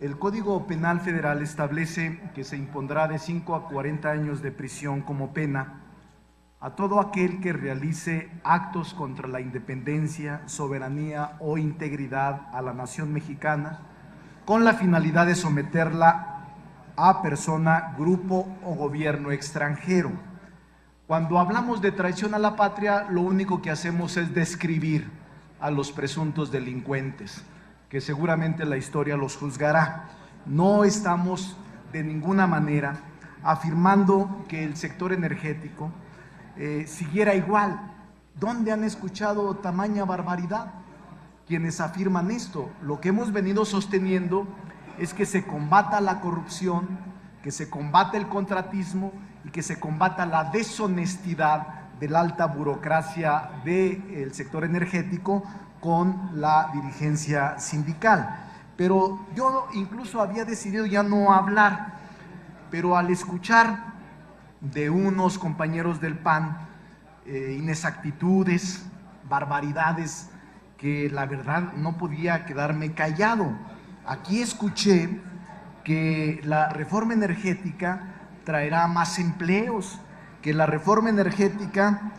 El Código Penal Federal establece que se impondrá de 5 a 40 años de prisión como pena a todo aquel que realice actos contra la independencia, soberanía o integridad a la nación mexicana con la finalidad de someterla a persona, grupo o gobierno extranjero. Cuando hablamos de traición a la patria, lo único que hacemos es describir a los presuntos delincuentes, que seguramente la historia los juzgará. No estamos de ninguna manera afirmando que el sector energético siguiera igual. ¿Dónde han escuchado tamaña barbaridad quienes afirman esto? Lo que hemos venido sosteniendo es que se combata la corrupción, que se combata el contratismo y que se combata la deshonestidad de la alta burocracia del sector energético con la dirigencia sindical. Pero yo incluso había decidido ya no hablar, pero al escuchar de unos compañeros del PAN inexactitudes, barbaridades, que la verdad no podía quedarme callado. Aquí escuché que la reforma energética traerá más empleos, que la reforma energética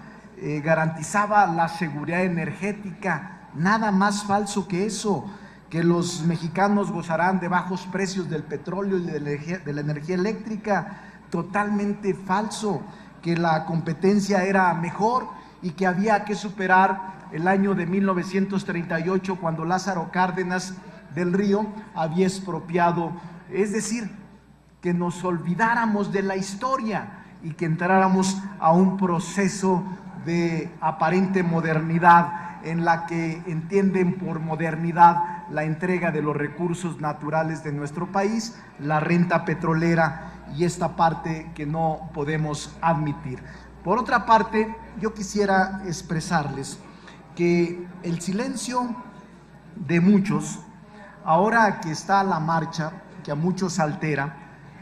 garantizaba la seguridad energética. Nada más falso que eso, que los mexicanos gozarán de bajos precios del petróleo y de la energía eléctrica. Totalmente falso, que la competencia era mejor y que había que superar el año de 1938, cuando Lázaro Cárdenas del Río había expropiado. Es decir, que nos olvidáramos de la historia y que entráramos a un proceso de aparente modernidad, en la que entienden por modernidad la entrega de los recursos naturales de nuestro país, la renta petrolera y esta parte que no podemos admitir. Por otra parte, yo quisiera expresarles que el silencio de muchos, ahora que está la marcha, que a muchos altera,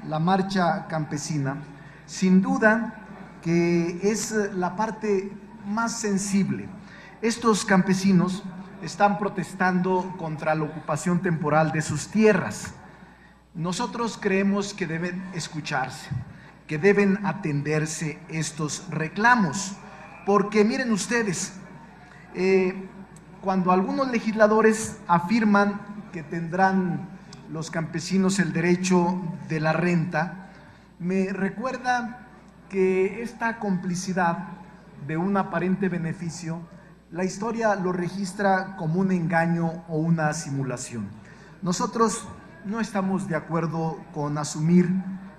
la marcha campesina, sin duda que es la parte más sensible. Estos campesinos están protestando contra la ocupación temporal de sus tierras. Nosotros creemos que deben escucharse, que deben atenderse estos reclamos, porque miren ustedes, cuando algunos legisladores afirman que tendrán los campesinos el derecho de la renta, me recuerda que esta complicidad de un aparente beneficio, la historia lo registra como un engaño o una simulación. Nosotros no estamos de acuerdo con asumir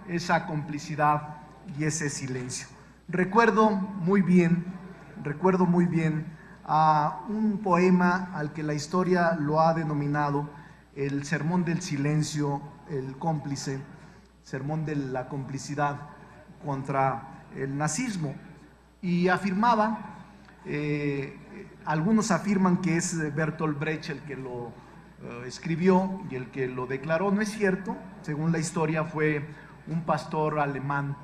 esa complicidad y ese silencio. Recuerdo muy bien a un poema al que la historia lo ha denominado el sermón del silencio, el cómplice, sermón de la complicidad contra el nazismo, y afirmaba, algunos afirman que es Bertolt Brecht el que lo escribió y el que lo declaró. No es cierto. Según la historia, fue un pastor alemán,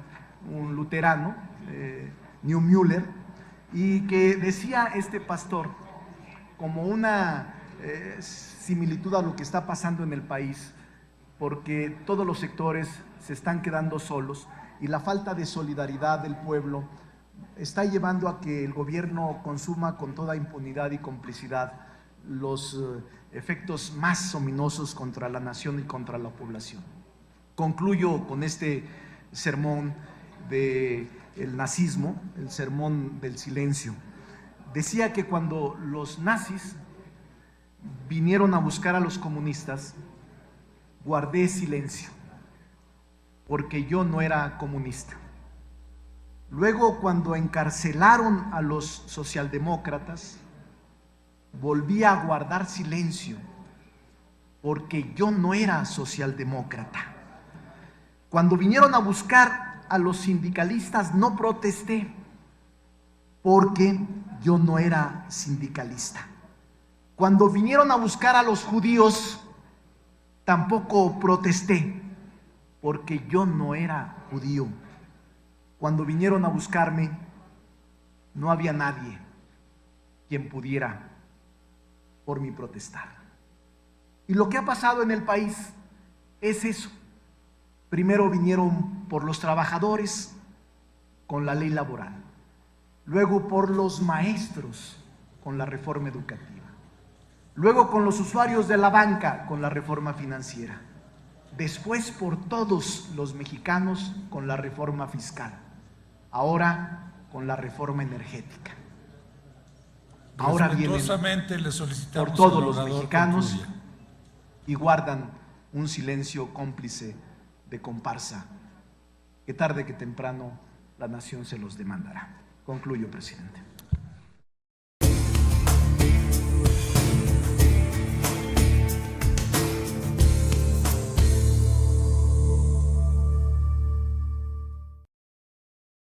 un luterano, Neumüller, y que decía este pastor, como una similitud a lo que está pasando en el país, porque todos los sectores se están quedando solos y la falta de solidaridad del pueblo está llevando a que el gobierno consuma con toda impunidad y complicidad los efectos más ominosos contra la nación y contra la población. Concluyo con este sermón del nazismo, el sermón del silencio. Decía que cuando los nazis vinieron a buscar a los comunistas, guardé silencio, porque yo no era comunista. Luego, cuando encarcelaron a los socialdemócratas, volví a guardar silencio, porque yo no era socialdemócrata. Cuando vinieron a buscar a los sindicalistas, no protesté, porque yo no era sindicalista. Cuando vinieron a buscar a los judíos, tampoco protesté, porque yo no era judío. Cuando vinieron a buscarme, no había nadie quien pudiera por mí protestar. Y lo que ha pasado en el país es eso. Primero vinieron por los trabajadores con la ley laboral, luego por los maestros con la reforma educativa, luego con los usuarios de la banca con la reforma financiera, después por todos los mexicanos con la reforma fiscal, ahora con la reforma energética. Ahora vienen le solicitamos por todos al los orador mexicanos concluya. y guardan un silencio cómplice de comparsa que tarde que temprano la nación se los demandará. Concluyo, presidente.